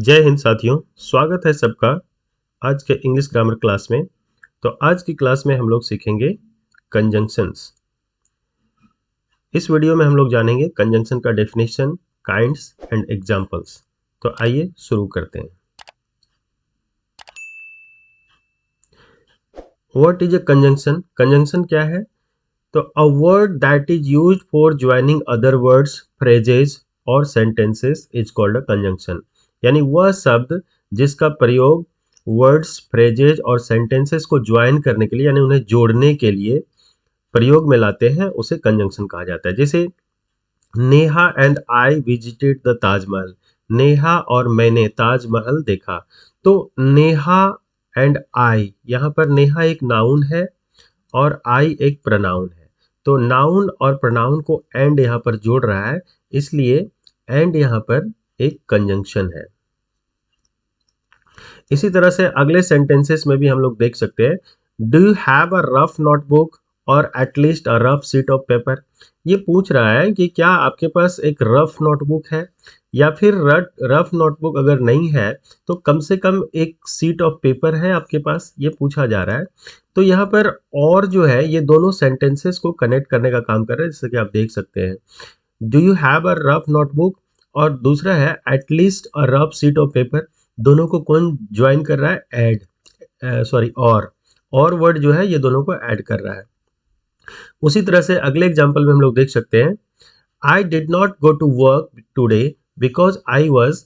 जय हिंद साथियों, स्वागत है सबका आज के इंग्लिश ग्रामर क्लास में। तो आज की क्लास में हम लोग सीखेंगे कंजंक्शंस। इस वीडियो में हम लोग जानेंगे कंजंक्शन का डेफिनेशन, काइंड्स एंड एग्जांपल्स। तो आइए शुरू करते हैं। What is a conjunction? Conjunction क्या है? तो a word that is used for joining other words, phrases और sentences is called a conjunction. यानी वह शब्द जिसका प्रयोग वर्ड्स, फ्रेजेज और सेंटेंसेस को ज्वाइन करने के लिए यानी उन्हें जोड़ने के लिए प्रयोग में लाते हैं, उसे कंजंक्शन कहा जाता है। जैसे Neha and I visited the Taj Mahal. Neha और मैंने ताजमहल देखा। तो नेहा एंड आई, यहाँ पर नेहा एक नाउन है और आई एक प्रनाउन है। तो नाउन और प्रनाउन को एंड यहाँ पर जोड़ रहा है, इसलिए एंड यहाँ पर एक कंजंक्शन है। इसी तरह से अगले सेंटेंसेस में भी हम लोग देख सकते हैं, do you have a rough notebook और at least a rough sheet of paper. ये पूछ रहा है कि क्या आपके पास एक रफ नोटबुक है, या फिर रफ नोटबुक अगर नहीं है तो कम से कम एक सीट ऑफ पेपर है आपके पास, ये पूछा जा रहा है। तो यहाँ पर और जो है ये दोनों सेंटेंसेस को कनेक्ट करने का काम कर रहा है, जैसे कि आप देख सकते हैं do you have a rough notebook और दूसरा है at least a rough sheet of paper. दोनों को कौन ज्वाइन कर रहा है? ऐड, सॉरी और वर्ड जो है ये दोनों को ऐड कर रहा है। उसी तरह से अगले एग्जांपल में हम लोग देख सकते हैं, I did not go to work today because I was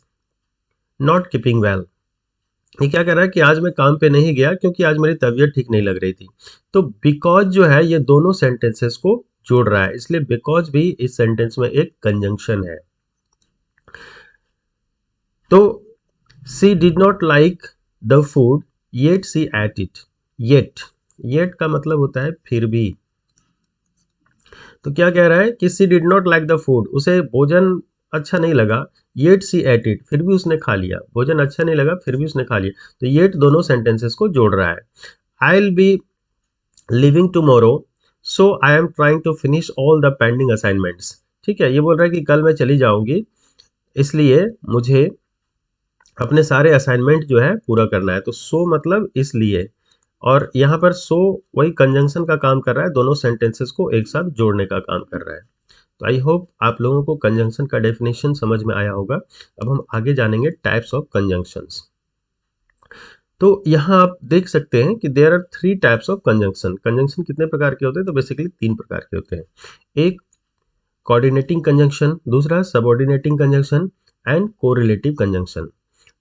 not keeping well. ये क्या कह रहा है कि आज मैं काम पे नहीं गया क्योंकि आज मेरी तबीयत ठीक नहीं लग रही थी। तो बिकॉज जो है ये दोनों सेंटेंसेस को जोड़ रहा है, इसलिए बिकॉज भी इस सेंटेंस में एक कंजंक्शन है। तो she did not like the food yet she at it. Yet का मतलब होता है फिर भी। तो क्या कह रहा है कि she did not like the food, उसे भोजन अच्छा नहीं लगा, येट शी एट इट, फिर भी उसने खा लिया। भोजन अच्छा नहीं लगा फिर भी उसने खा लिया। तो येट दोनों सेंटेंसेस को जोड़ रहा है। I will be living tomorrow so I am trying to finish all the pending assignments. ठीक है, ये बोल रहा है कि कल मैं चली जाऊंगी, इसलिए मुझे अपने सारे असाइनमेंट जो है पूरा करना है। तो सो मतलब इसलिए, और यहाँ पर सो वही कंजंक्शन का काम कर रहा है, दोनों सेंटेंसेस को एक साथ जोड़ने का काम कर रहा है। तो आई होप आप लोगों को कंजंक्शन का डेफिनेशन समझ में आया होगा। अब हम आगे जानेंगे टाइप्स ऑफ कंजंक्शंस। तो यहाँ आप देख सकते हैं कि there are 3 types of conjunction. Conjunction कितने प्रकार के होते हैं? तो बेसिकली 3 प्रकार के होते हैं। एक कोऑर्डिनेटिंग कंजंक्शन, दूसरा subordinating conjunction and correlative conjunction.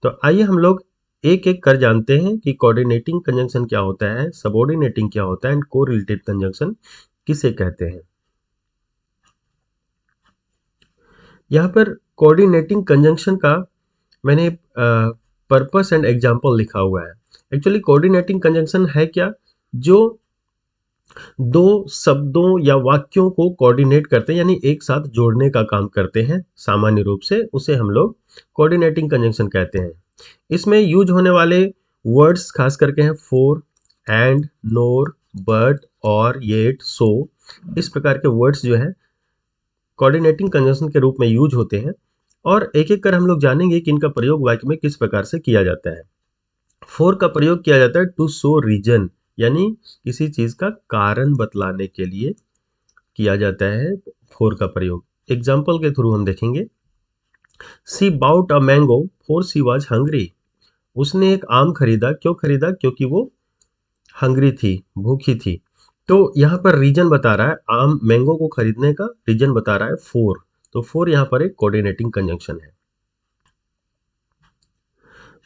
तो आइए हम लोग एक एक कर जानते हैं कि कोऑर्डिनेटिंग कंजंक्शन क्या होता है, सबऑर्डिनेटिंग क्या होता है एंड कोरिलेटिव कंजंक्शन किसे कहते हैं। यहाँ पर कोऑर्डिनेटिंग कंजंक्शन का मैंने पर्पस एंड एग्जांपल लिखा हुआ है। एक्चुअली कोऑर्डिनेटिंग कंजंक्शन है क्या? जो दो शब्दों या वाक्यों को कोऑर्डिनेट करते हैं, यानी एक साथ जोड़ने का काम करते हैं सामान्य रूप से, उसे हम लोग कोऑर्डिनेटिंग कंजंक्शन कहते हैं। इसमें यूज होने वाले वर्ड्स खास करके हैं फॉर, एंड, नोर, बट, और, येट, सो। इस प्रकार के वर्ड्स जो है कोऑर्डिनेटिंग कंजंक्शन के रूप में यूज होते हैं, और एक एक कर हम लोग जानेंगे कि इनका प्रयोग वाक्य में किस प्रकार से किया जाता है। फॉर का प्रयोग किया जाता है टू शो रीजन, यानी किसी चीज का कारण बतलाने के लिए किया जाता है फॉर का प्रयोग। एग्जाम्पल के थ्रू हम देखेंगे, she bought a mango for she was hungry. उसने एक आम खरीदा, क्यों खरीदा? क्योंकि वो हंग्री थी, भूखी थी। तो यहाँ पर रीजन बता रहा है, आम मैंगो को खरीदने का रीजन बता रहा है फॉर। तो फॉर यहाँ पर एक कोऑर्डिनेटिंग कंजंक्शन है।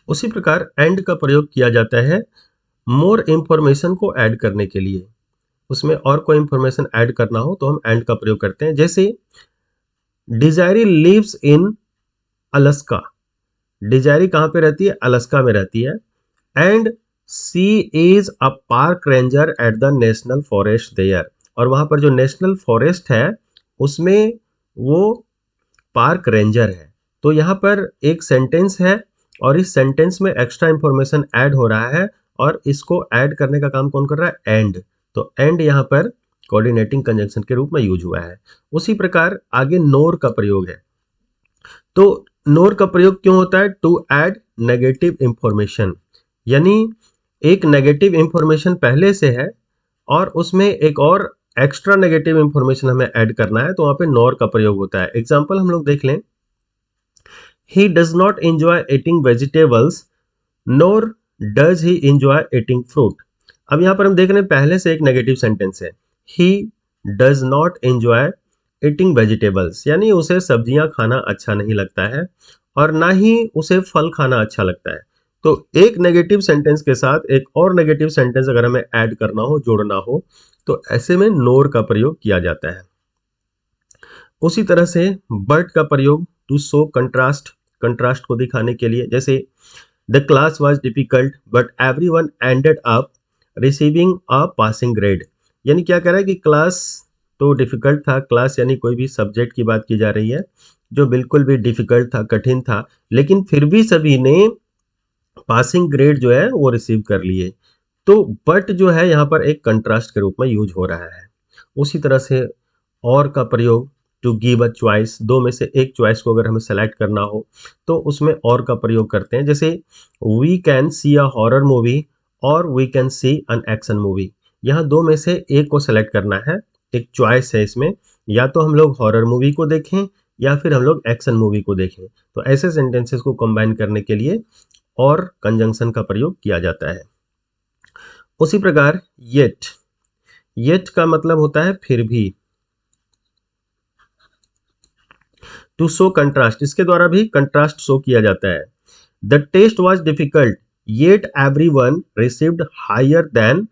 उसी प्रकार एंड का प्रयोग किया जाता है मोर इंफॉर्मेशन को ऐड करने के लिए। उसमें और कोई इंफॉर्मेशन ऐड करना हो तो हम एंड का प्रयोग करते हैं। जैसे डिजायरी लिव्स इन अलास्का। डिजायरी कहाँ पे रहती है? अलास्का में रहती है। And she is a park ranger at the national forest there. और वहां पर जो नेशनल फॉरेस्ट है उसमें वो पार्क रेंजर है। तो यहाँ पर एक सेंटेंस है और इस सेंटेंस में एक्स्ट्रा इंफॉर्मेशन ऐड हो रहा है, और इसको ऐड करने का काम कौन कर रहा है? एंड। तो एंड यहाँ पर कोऑर्डिनेटिंग कंजंक्शन के रूप में यूज हुआ है। उसी प्रकार आगे नोर का प्रयोग है। तो नोर का प्रयोग क्यों होता है? टू ऐड नेगेटिव इंफॉर्मेशन, यानी एक नेगेटिव इंफॉर्मेशन पहले से है और उसमें एक और एक्स्ट्रा नेगेटिव इंफॉर्मेशन हमें ऐड करना है, तो वहां पे नॉर का प्रयोग होता है। एग्जाम्पल हम लोग देख लें, he does not enjoy eating vegetables NOR does he enjoy eating fruit. अब यहां पर हम देख रहे हैं पहले से एक नेगेटिव सेंटेंस है, he does not enjoy eating vegetables, यानी उसे सब्जियां खाना अच्छा नहीं लगता है और ना ही उसे फल खाना अच्छा लगता है। तो एक नेगेटिव सेंटेंस के साथ एक और नेगेटिव सेंटेंस अगर हमें ऐड करना हो, जोड़ना हो, तो ऐसे में नोर का प्रयोग किया जाता है। उसी तरह से बट का प्रयोग टू शो कंट्रास्ट, कंट्रास्ट को दिखाने के लिए, जैसे the class was difficult but everyone ended up receiving a passing grade. यानी क्या कह रहा है कि क्लास तो डिफिकल्ट था, क्लास यानी कोई भी सब्जेक्ट की बात की जा रही है जो बिल्कुल भी डिफिकल्ट था, कठिन था, लेकिन फिर भी सभी ने पासिंग ग्रेड जो है वो रिसीव कर लिए। तो बट जो है यहाँ पर एक कंट्रास्ट के रूप में यूज हो रहा है। उसी तरह से और का प्रयोग टू गिव अ चॉइस, दो में से एक चॉइस को अगर हमें सेलेक्ट करना हो तो उसमें और का प्रयोग करते हैं, जैसे we can see a horror movie और we can see an action movie. यहाँ दो में से एक को सेलेक्ट करना है, एक चॉइस है इसमें, या तो हम लोग हॉरर मूवी को देखें या फिर हम लोग एक्शन मूवी को देखें। तो ऐसे सेंटेंसेस को कंबाइन करने के लिए और कंजंक्शन का प्रयोग किया जाता है। उसी प्रकार येट, येट का मतलब होता है फिर भी, टू शो कंट्रास्ट, इसके द्वारा भी कंट्रास्ट शो किया जाता है। The test was difficult yet everyone received higher than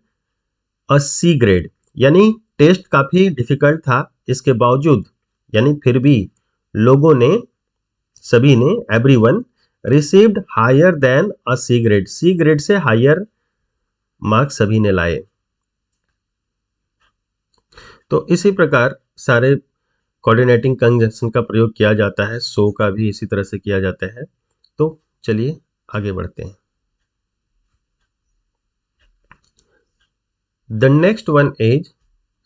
a C grade, यानी टेस्ट काफी डिफिकल्ट था, इसके बावजूद यानी फिर भी लोगों ने, सभी ने, everyone received higher than a C grade, C grade से हायर मार्क्स सभी ने लाए। तो इसी प्रकार सारे कोऑर्डिनेटिंग कंजंक्शन का प्रयोग किया जाता है, सो का भी इसी तरह से किया जाता है। तो चलिए आगे बढ़ते हैं। The next one is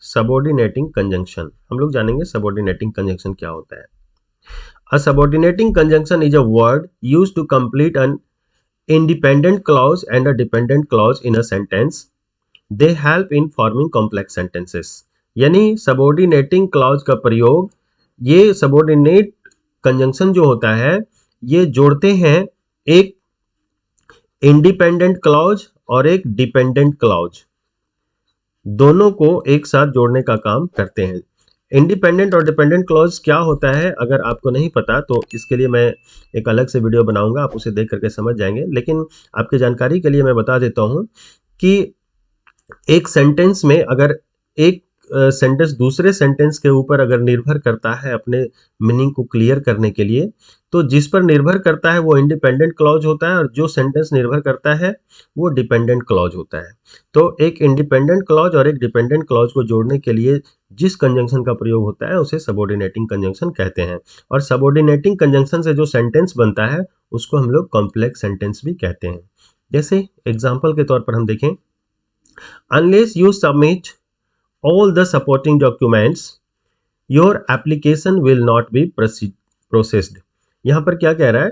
subordinating conjunction. हम लोग जानेंगे सबऑर्डिनेटिंग कंजंक्शन क्या होता है। A subordinating conjunction is a word used to complete an independent clause and a dependent clause in a sentence. They help in forming complex sentences. यानी subordinating clause का प्रयोग, ये सबऑर्डिनेट कंजंक्शन जो होता है ये जोड़ते हैं एक इंडिपेंडेंट क्लॉज और एक डिपेंडेंट क्लॉज, दोनों को एक साथ जोड़ने का काम करते हैं। इंडिपेंडेंट और डिपेंडेंट क्लॉज क्या होता है अगर आपको नहीं पता तो इसके लिए मैं एक अलग से वीडियो बनाऊंगा, आप उसे देख करके समझ जाएंगे, लेकिन आपकी जानकारी के लिए मैं बता देता हूं कि एक सेंटेंस में अगर एक सेंटेंस दूसरे सेंटेंस के ऊपर अगर निर्भर करता है अपने मीनिंग को क्लियर करने के लिए, तो जिस पर निर्भर करता है वो इंडिपेंडेंट क्लॉज होता है और जो सेंटेंस निर्भर करता है वो डिपेंडेंट क्लॉज होता है। तो एक इंडिपेंडेंट क्लॉज और एक डिपेंडेंट क्लॉज को जोड़ने के लिए जिस कंजंक्शन का प्रयोग होता है उसे सबऑर्डिनेटिंग कंजंक्शन कहते हैं। और सबऑर्डिनेटिंग कंजंक्शन से जो सेंटेंस बनता है उसको हम लोग कॉम्प्लेक्स सेंटेंस भी कहते हैं। जैसे एग्जाम्पल के तौर पर हम देखें, unless you submit all the supporting documents your application will not be processed। यहां पर क्या कह रहा है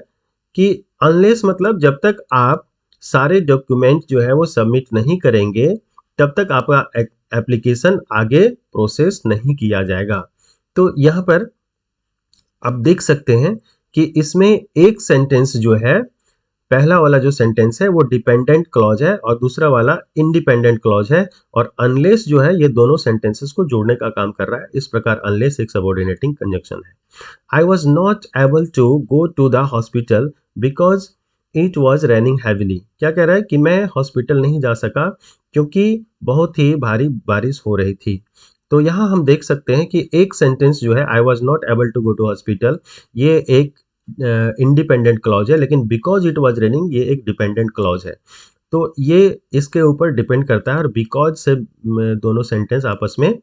कि unless मतलब जब तक आप सारे डॉक्यूमेंट जो है वो सबमिट नहीं करेंगे तब तक आपका एप्लीकेशन आगे प्रोसेस नहीं किया जाएगा। तो यहां पर आप देख सकते हैं कि इसमें एक सेंटेंस जो है, पहला वाला जो सेंटेंस है वो डिपेंडेंट क्लॉज है और दूसरा वाला इंडिपेंडेंट क्लॉज है, और अनलेस जो है ये दोनों सेंटेंसेस को जोड़ने का काम कर रहा है। इस प्रकार अनलेस एक सबऑर्डिनेटिंग कंजंक्शन है। I was not able to go to the hospital because it was raining heavily. क्या कह रहा है कि मैं हॉस्पिटल नहीं जा सका क्योंकि बहुत ही भारी बारिश हो रही थी। तो यहाँ हम देख सकते हैं कि एक सेंटेंस जो है I was not able to go to hospital, ये एक इंडिपेंडेंट क्लॉज है, लेकिन बिकॉज इट वाज रेनिंग ये एक डिपेंडेंट क्लॉज है। तो ये इसके ऊपर डिपेंड करता है और बिकॉज से दोनों सेंटेंस आपस में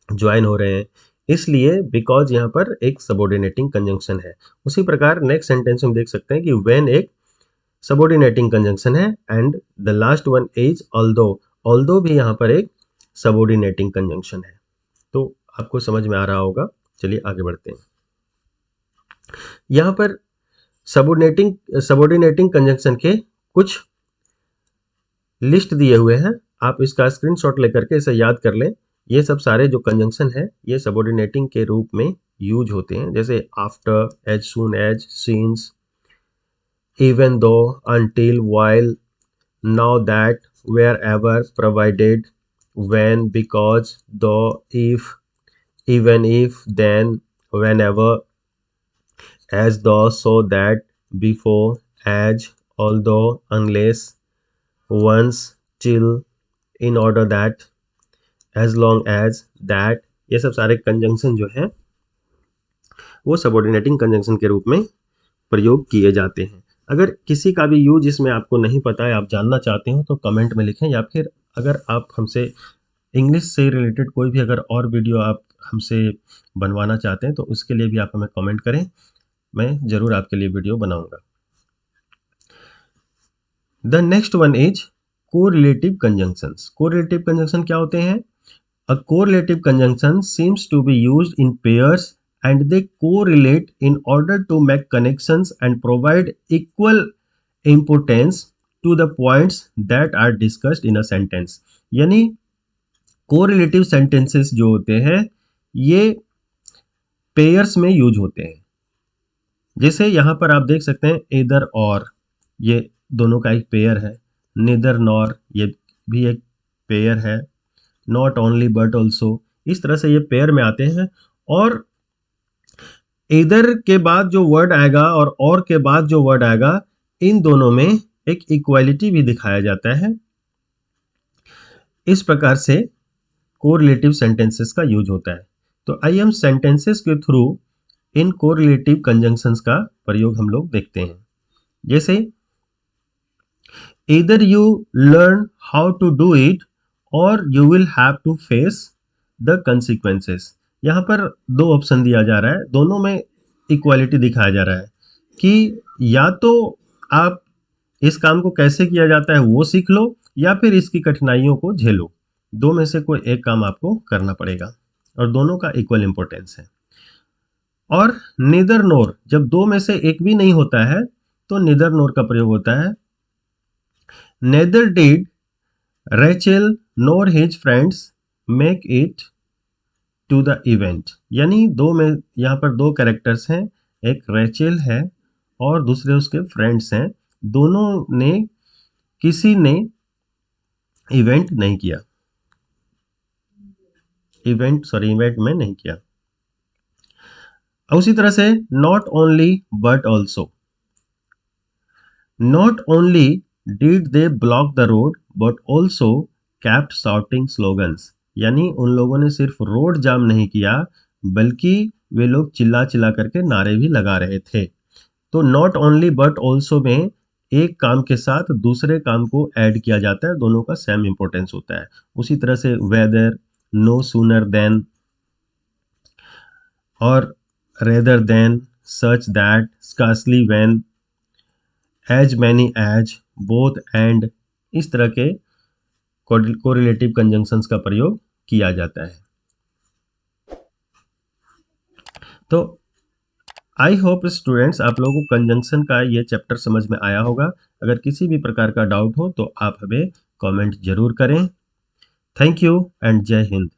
ज्वाइन हो रहे हैं, इसलिए बिकॉज यहाँ पर एक सबऑर्डिनेटिंग कंजंक्शन है। उसी प्रकार नेक्स्ट सेंटेंस में देख सकते हैं कि व्हेन एक सबऑर्डिनेटिंग कंजंक्शन है and the last one is although, although भी यहाँ पर एक सबऑर्डिनेटिंग कंजंक्शन है। तो आपको समझ में आ रहा होगा। चलिए आगे बढ़ते हैं। यहाँ पर सबऑर्डिनेटिंग कंजंक्शन के कुछ लिस्ट दिए हुए हैं, आप इसका स्क्रीनशॉट लेकर के इसे याद कर लें। ये सब सारे जो कंजंक्शन है ये सबऑर्डिनेटिंग के रूप में यूज होते हैं, जैसे after, as soon as, since, even though, until, while, now that, wherever, provided, when, because, though, if, even if, then, whenever, as though, so that, before, as, although, unless, once, till, in order that, as long as, that, ये सब सारे conjunction जो हैं वो subordinating conjunction के रूप में प्रयोग किए जाते हैं। अगर किसी का भी यूज इसमें आपको नहीं पता है, आप जानना चाहते हो तो कमेंट में लिखें, या फिर अगर आप हमसे इंग्लिश से रिलेटेड कोई भी अगर और वीडियो आप हमसे बनवाना चाहते हैं तो उसके लिए भी आप हमें कमेंट करें, मैं ज़रूर आपके लिए वीडियो बनाऊंगा। The next one is correlative conjunctions. Correlative conjunction क्या होते हैं? A correlative conjunction seems to be used in pairs and they correlate in order to make connections and provide equal importance to the points that are discussed in a sentence। यानी correlative sentences जो होते हैं ये pairs में use होते हैं। जैसे यहाँ पर आप देख सकते हैं either or, ये दोनों का एक पेयर है। neither nor, ये भी एक पेयर है। नॉट ओनली बट ऑल्सो, इस तरह से ये पेयर में आते हैं। और इधर के बाद जो वर्ड आएगा और के बाद जो वर्ड आएगा, इन दोनों में एक इक्वालिटी भी दिखाया जाता है। इस प्रकार से कोरिलेटिव सेंटेंसेस का यूज होता है। तो आइए हम सेंटेंसेस के थ्रू इन कोरिलेटिव कंजंक्शंस का प्रयोग हम लोग देखते हैं। जैसे either you learn how to do it और you will have to face the consequences। यहाँ पर दो ऑप्शन दिया जा रहा है, दोनों में इक्वालिटी दिखाया जा रहा है कि या तो आप इस काम को कैसे किया जाता है वो सीख लो, या फिर इसकी कठिनाइयों को झेलो। दो में से कोई एक काम आपको करना पड़ेगा और दोनों का इक्वल इंपॉर्टेंस है। और neither nor, जब दो में से एक भी नहीं होता है तो neither nor का प्रयोग होता है। neither did Rachel nor his friends make it to the event। यानी दो में यहाँ पर दो कैरेक्टर्स हैं, एक रेचेल है और दूसरे उसके फ्रेंड्स हैं, दोनों ने किसी ने इवेंट नहीं किया, इवेंट में नहीं किया। उसी तरह से not only but also, not only did they block the road but also kept shouting slogans। यानी उन लोगों ने सिर्फ रोड जाम नहीं किया बल्कि वे लोग चिल्ला चिल्ला करके नारे भी लगा रहे थे। तो नॉट ओनली बट ऑल्सो में एक काम के साथ दूसरे काम को ऐड किया जाता है, दोनों का सेम इंपॉर्टेंस होता है। उसी तरह से वेदर, नो सूनर देन और rather than, such that, scarcely when, as many as, both and, इस तरह के कोरिलेटिव कंजंक्शंस का प्रयोग किया जाता है। तो आई होप स्टूडेंट्स आप लोगों को कंजंक्शन का ये चैप्टर समझ में आया होगा। अगर किसी भी प्रकार का डाउट हो तो आप हमें कमेंट जरूर करें। थैंक यू एंड जय हिंद।